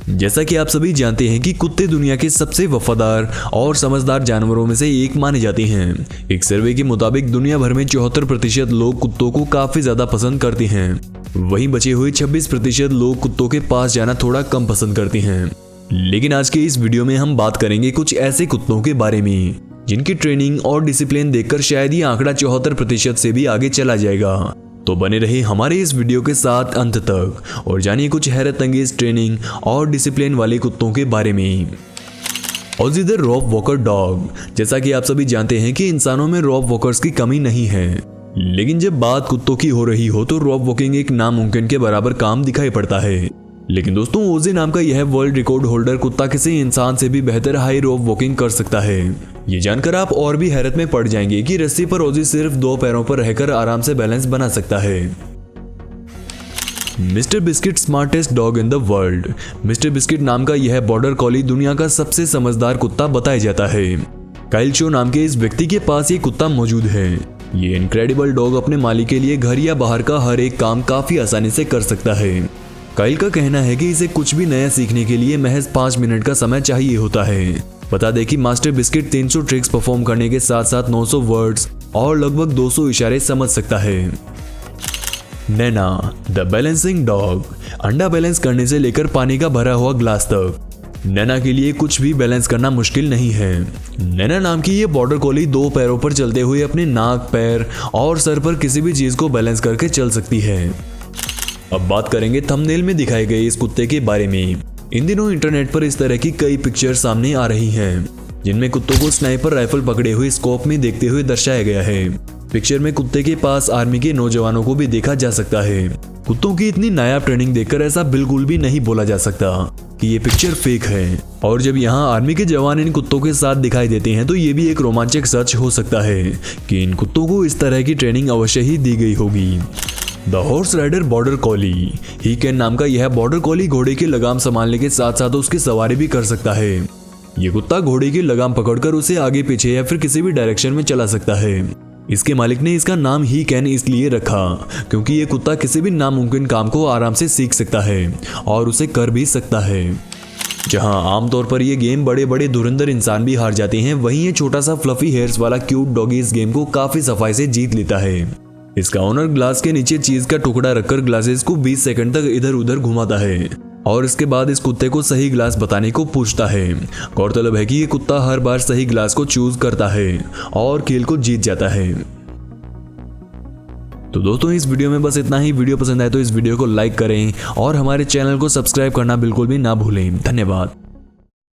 जैसा कि आप सभी जानते हैं कि कुत्ते दुनिया के सबसे वफादार और समझदार जानवरों में से एक माने जाते हैं। एक सर्वे के मुताबिक दुनिया भर में 74% लोग कुत्तों को काफी ज्यादा पसंद करते हैं। वहीं बचे हुए 26% लोग कुत्तों के पास जाना थोड़ा कम पसंद करते हैं। लेकिन आज के इस वीडियो में हम बात करेंगे कुछ ऐसे कुत्तों के बारे में जिनकी ट्रेनिंग और डिसिप्लिन देखकर शायद ये आंकड़ा 74% से भी आगे चला जाएगा। तो बने रहे हमारे इस वीडियो के साथ अंत तक और जानिए कुछ हैरत अंगेज ट्रेनिंग और डिसिप्लिन वाले कुत्तों के बारे में। ऑज़ी द रॉब वॉकर डॉग। जैसा कि आप सभी जानते हैं कि इंसानों में रॉब वॉकर्स की कमी नहीं है, लेकिन जब बात कुत्तों की हो रही हो तो रॉब वॉकिंग एक नामुमकिन के बराबर काम दिखाई पड़ता है। लेकिन दोस्तों, ओज़ी नाम का यह वर्ल्ड रिकॉर्ड होल्डर कुत्ता किसी इंसान से भी बेहतर हाई रॉब वॉकिंग कर सकता है। ये जानकर आप और भी हैरत में पड़ जाएंगे कि रस्सी पर ओज़ी सिर्फ 2 पैरों पर रहकर आराम से बैलेंस बना सकता है। Mister biscuit smartest dog in the world. Mister biscuit नाम का यह बॉर्डर कॉली दुनिया का सबसे समझदार कुत्ता बताया जाता है। काइल शो नाम के इस व्यक्ति के पास ये कुत्ता मौजूद है। ये इनक्रेडिबल डॉग अपने मालिक के लिए घर या बाहर का हर एक काम काफी आसानी से कर सकता है। काइल का कहना है कि इसे कुछ भी नया सीखने के लिए महज 5 मिनट का समय चाहिए होता है। बता दें कि मास्टर बिस्किट 300 ट्रिक्स परफॉर्म करने के साथ साथ 900 वर्ड्स और लगभग 200 इशारे समझ सकता है। नैना द बैलेंसिंग डॉग। अंडा बैलेंस करने से लेकर पानी का भरा हुआ ग्लास तक नैना के लिए कुछ भी बैलेंस करना मुश्किल नहीं है। नैना नाम की ये बॉर्डर कॉली 2 पैरों पर चलते हुए अपने नाक, पैर और सर पर किसी भी चीज को बैलेंस करके चल सकती है। अब बात करेंगे थंबनेल में दिखाए गए इस कुत्ते के बारे में। इन दिनों इंटरनेट पर इस तरह की कई पिक्चर सामने आ रही हैं, जिनमें कुत्तों को स्नाइपर राइफल पकड़े हुए स्कोप में देखते हुए दर्शाया गया है। पिक्चर में कुत्ते के पास आर्मी के नौजवानों को भी देखा जा सकता है। कुत्तों की इतनी नायाब ट्रेनिंग देखकर ऐसा बिल्कुल भी नहीं बोला जा सकता कि ये पिक्चर फेक है। और जब यहाँ आर्मी के जवान इन कुत्तों के साथ दिखाई देते हैं तो ये भी एक रोमांचक सच हो सकता है कि इन कुत्तों को इस तरह की ट्रेनिंग अवश्य ही दी गई होगी। The horse rider border collie. He can नाम का यह बॉर्डर कॉली घोड़े की लगाम संभालने के साथ साथ उसकी सवारी भी कर सकता है। ये कुत्ता घोड़े की लगाम पकड़कर उसे आगे पीछे या फिर किसी भी डायरेक्शन में चला सकता है। इसके मालिक ने इसका नाम ही कैन इसलिए रखा क्योंकि ये कुत्ता किसी भी नामुमकिन काम को आराम से सीख सकता है और उसे कर भी सकता है। जहां आमतौर पर ये गेम बड़े बड़े धुरंधर इंसान भी हार जाते हैं, वहीं ये छोटा सा फ्लफी हेयर्स वाला क्यूट डॉगी इस गेम को काफी सफाई से जीत लेता है। इसका ओनर ग्लास के नीचे चीज का टुकड़ा रखकर ग्लासेस को 20 सेकंड तक इधर उधर घुमाता है और इसके बाद इस कुत्ते को सही ग्लास बताने को पूछता है। गौरतलब है कि ये कुत्ता हर बार सही ग्लास को चूज करता है और खेल को जीत जाता है। तो दोस्तों, इस वीडियो में बस इतना ही। वीडियो पसंद आए तो इस वीडियो को लाइक करें और हमारे चैनल को सब्सक्राइब करना बिल्कुल भी ना भूलें। धन्यवाद।